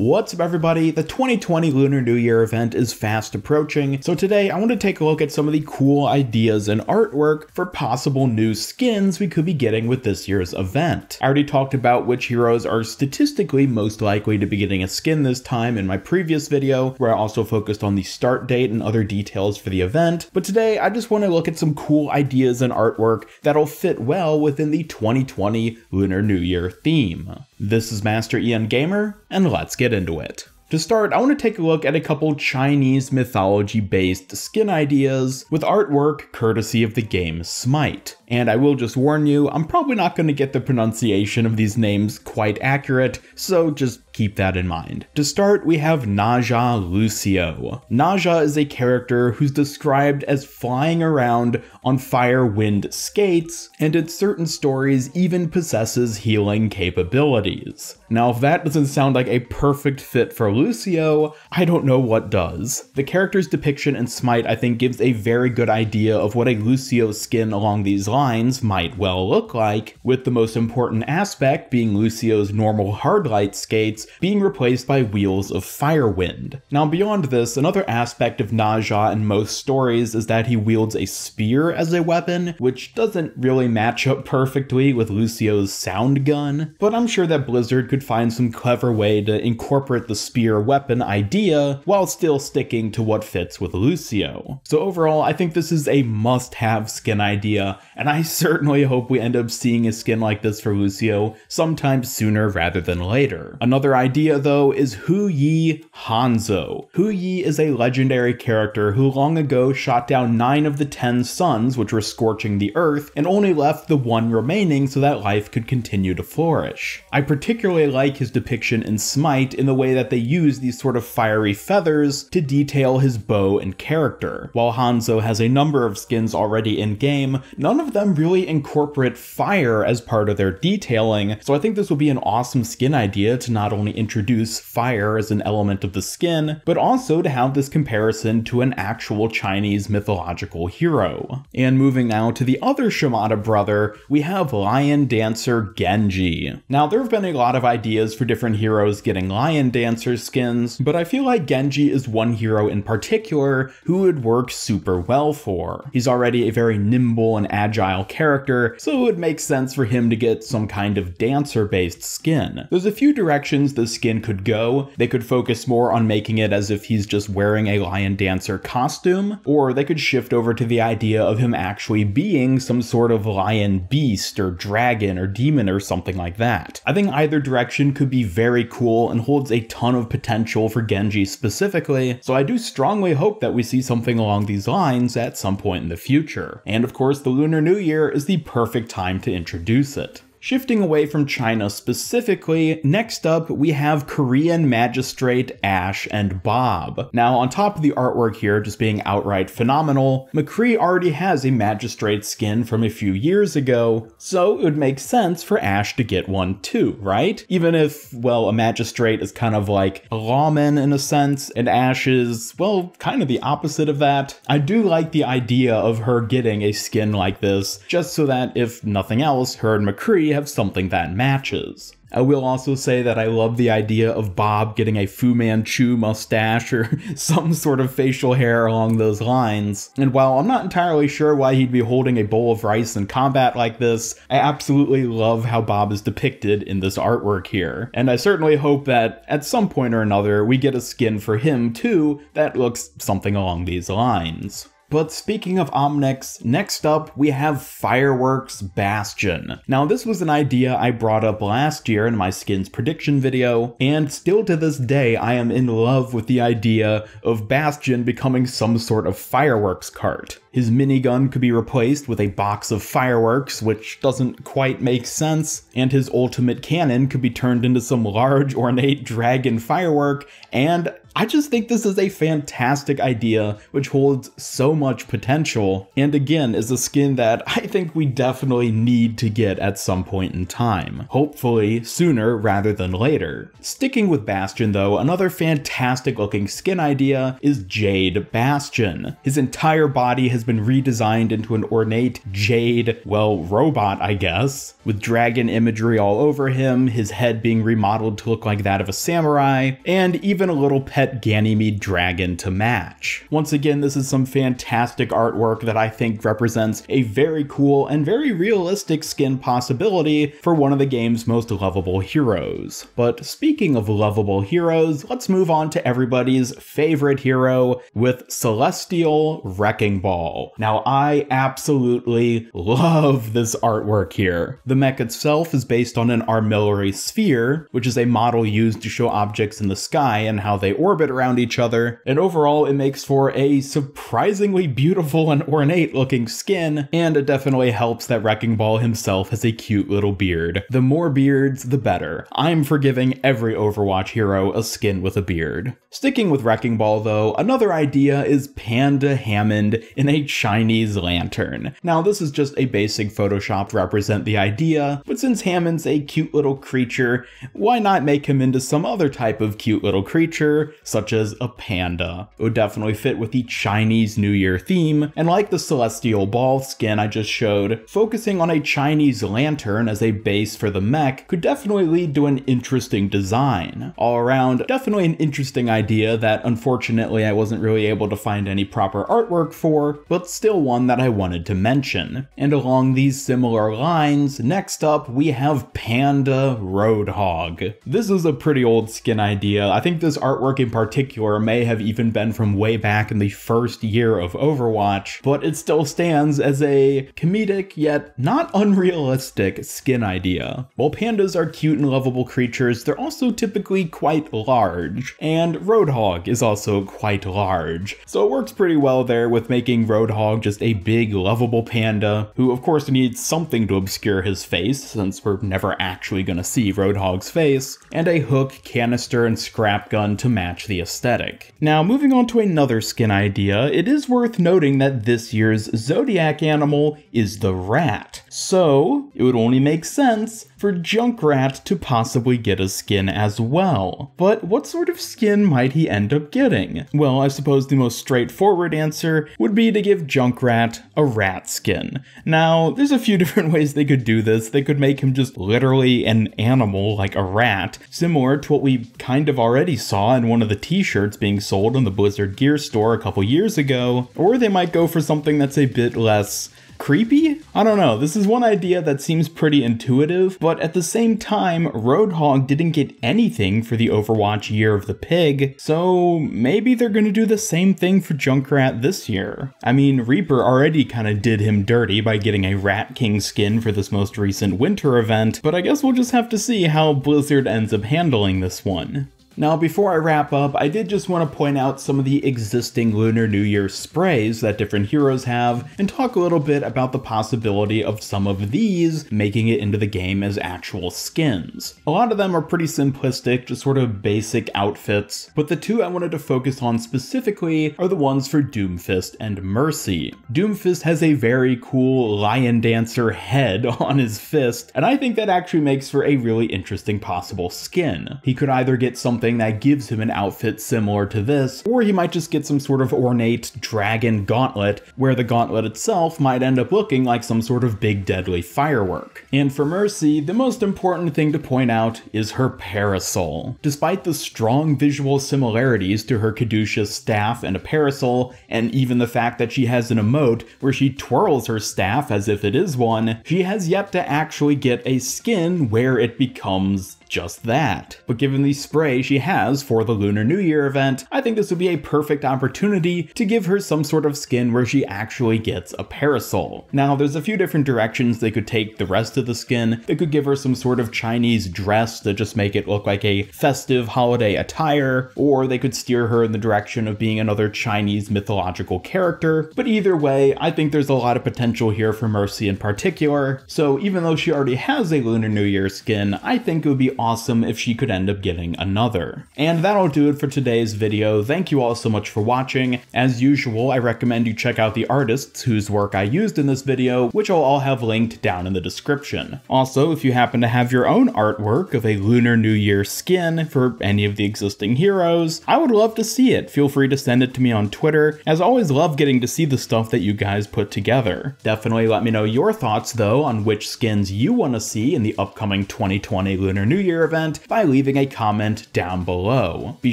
What's up everybody, the 2020 Lunar New Year event is fast approaching, so today I want to take a look at some of the cool ideas and artwork for possible new skins we could be getting with this year's event. I already talked about which heroes are statistically most likely to be getting a skin this time in my previous video, where I also focused on the start date and other details for the event, but today I just want to look at some cool ideas and artwork that'll fit well within the 2020 Lunar New Year theme. This is Master Ian Gamer, and let's get into it. To start, I want to take a look at a couple Chinese mythology-based skin ideas with artwork courtesy of the game Smite. And I will just warn you, I'm probably not going to get the pronunciation of these names quite accurate, so just keep that in mind. To start, we have Naja Lucio. Naja is a character who's described as flying around on fire wind skates, and in certain stories even possesses healing capabilities. Now, if that doesn't sound like a perfect fit for Lucio, I don't know what does. The character's depiction in Smite, I think, gives a very good idea of what a Lucio skin along these lines might well look like, with the most important aspect being Lucio's normal hardlight skates being replaced by wheels of firewind. Now beyond this, another aspect of Naja in most stories is that he wields a spear as a weapon, which doesn't really match up perfectly with Lucio's sound gun, but I'm sure that Blizzard could find some clever way to incorporate the spear weapon idea while still sticking to what fits with Lucio. So overall, I think this is a must-have skin idea, and I certainly hope we end up seeing a skin like this for Lucio sometime sooner rather than later. Another idea though is Hu Yi Hanzo. Hu Yi is a legendary character who long ago shot down 9 of the 10 suns which were scorching the earth and only left the one remaining so that life could continue to flourish. I particularly like his depiction in Smite in the way that they use these sort of fiery feathers to detail his bow and character. While Hanzo has a number of skins already in game, none of them really incorporate fire as part of their detailing, so I think this will be an awesome skin idea to not only introduce fire as an element of the skin, but also to have this comparison to an actual Chinese mythological hero. And moving now to the other Shimada brother, we have Lion Dancer Genji. Now there have been a lot of ideas for different heroes getting Lion Dancer skins, but I feel like Genji is one hero in particular who would work super well for. He's already a very nimble and agile character, so it would make sense for him to get some kind of dancer-based skin. There's a few directions the skin could go. They could focus more on making it as if he's just wearing a Lion Dancer costume, or they could shift over to the idea of him actually being some sort of lion beast or dragon or demon or something like that. I think either direction could be very cool and holds a ton of potential for Genji specifically, so I do strongly hope that we see something along these lines at some point in the future. And of course, the Lunar New Year is the perfect time to introduce it. Shifting away from China specifically, next up we have Korean Magistrate Ash and Bob. Now on top of the artwork here just being outright phenomenal, McCree already has a Magistrate skin from a few years ago, so it would make sense for Ash to get one too, right? Even if, well, a Magistrate is kind of like a lawman in a sense, and Ash is, well, kind of the opposite of that. I do like the idea of her getting a skin like this, just so that if nothing else, her and McCree have something that matches. I will also say that I love the idea of Bob getting a Fu Manchu mustache or some sort of facial hair along those lines. And while I'm not entirely sure why he'd be holding a bowl of rice in combat like this, I absolutely love how Bob is depicted in this artwork here. And I certainly hope that at some point or another we get a skin for him too that looks something along these lines. But speaking of Omnics, next up we have Fireworks Bastion. Now this was an idea I brought up last year in my skins prediction video, and still to this day I am in love with the idea of Bastion becoming some sort of fireworks cart. His minigun could be replaced with a box of fireworks, which doesn't quite make sense, and his ultimate cannon could be turned into some large ornate dragon firework, and I just think this is a fantastic idea which holds so much potential, and again is a skin that I think we definitely need to get at some point in time. Hopefully sooner rather than later. Sticking with Bastion though, another fantastic looking skin idea is Jada Bastion. His entire body has been redesigned into an ornate jade, well, robot I guess, with dragon imagery all over him, his head being remodeled to look like that of a samurai, and even a little pet Ganymede dragon to match. Once again, this is some fantastic artwork that I think represents a very cool and very realistic skin possibility for one of the game's most lovable heroes. But speaking of lovable heroes, let's move on to everybody's favorite hero with Celestial Wrecking Ball. Now, I absolutely love this artwork here. The mech itself is based on an armillary sphere, which is a model used to show objects in the sky and how they orbit around each other, and overall it makes for a surprisingly beautiful and ornate looking skin, and it definitely helps that Wrecking Ball himself has a cute little beard. The more beards, the better. I'm for giving every Overwatch hero a skin with a beard. Sticking with Wrecking Ball though, another idea is Panda Hammond in a Chinese lantern. Now this is just a basic Photoshop to represent the idea, but since Hammond's a cute little creature, why not make him into some other type of cute little creature, such as a panda? It would definitely fit with the Chinese New Year theme, and like the Celestial Ball skin I just showed, focusing on a Chinese lantern as a base for the mech could definitely lead to an interesting design. All around, definitely an interesting idea that unfortunately I wasn't really able to find any proper artwork for, but still one that I wanted to mention. And along these similar lines, next up we have Panda Roadhog. This is a pretty old skin idea. I think this artwork in particular may have even been from way back in the first year of Overwatch, but it still stands as a comedic yet not unrealistic skin idea. While pandas are cute and lovable creatures, they're also typically quite large, and Roadhog is also quite large. So it works pretty well there with making Roadhog just a big lovable panda, who of course needs something to obscure his face, since we're never actually gonna see Roadhog's face, and a hook, canister, and scrap gun to match the aesthetic. Now moving on to another skin idea, it is worth noting that this year's zodiac animal is the rat. So it would only make sense for Junkrat to possibly get a skin as well. But what sort of skin might he end up getting? Well, I suppose the most straightforward answer would be to give Junkrat a rat skin. Now, there's a few different ways they could do this. They could make him just literally an animal like a rat, similar to what we kind of already saw in one of the t-shirts being sold in the Blizzard gear store a couple years ago, or they might go for something that's a bit less creepy? I don't know, this is one idea that seems pretty intuitive, but at the same time, Roadhog didn't get anything for the Overwatch Year of the Pig, so maybe they're gonna do the same thing for Junkrat this year. I mean, Reaper already kinda did him dirty by getting a Rat King skin for this most recent winter event, but I guess we'll just have to see how Blizzard ends up handling this one. Now, before I wrap up, I did just want to point out some of the existing Lunar New Year sprays that different heroes have, and talk a little bit about the possibility of some of these making it into the game as actual skins. A lot of them are pretty simplistic, just sort of basic outfits, but the two I wanted to focus on specifically are the ones for Doomfist and Mercy. Doomfist has a very cool lion dancer head on his fist, and I think that actually makes for a really interesting possible skin. He could either get something that gives him an outfit similar to this, or he might just get some sort of ornate dragon gauntlet, where the gauntlet itself might end up looking like some sort of big deadly firework. And for Mercy, the most important thing to point out is her parasol. Despite the strong visual similarities to her caduceus staff and a parasol, and even the fact that she has an emote where she twirls her staff as if it is one, she has yet to actually get a skin where it becomes just that. But given the spray she has for the Lunar New Year event, I think this would be a perfect opportunity to give her some sort of skin where she actually gets a parasol. Now, there's a few different directions they could take the rest of the skin. They could give her some sort of Chinese dress to just make it look like a festive holiday attire, or they could steer her in the direction of being another Chinese mythological character. But either way, I think there's a lot of potential here for Mercy in particular, so even though she already has a Lunar New Year skin, I think it would be awesome if she could end up getting another. And that'll do it for today's video. Thank you all so much for watching. As usual, I recommend you check out the artists whose work I used in this video, which I'll all have linked down in the description. Also, if you happen to have your own artwork of a Lunar New Year skin for any of the existing heroes, I would love to see it. Feel free to send it to me on Twitter, as I always love getting to see the stuff that you guys put together. Definitely let me know your thoughts though on which skins you want to see in the upcoming 2020 Lunar New Year event by leaving a comment down below. Be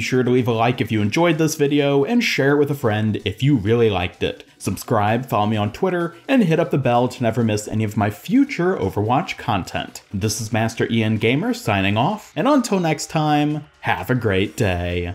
sure to leave a like if you enjoyed this video and share it with a friend if you really liked it. Subscribe, follow me on Twitter, and hit up the bell to never miss any of my future Overwatch content. This is Master Ian Gamer signing off, and until next time, have a great day.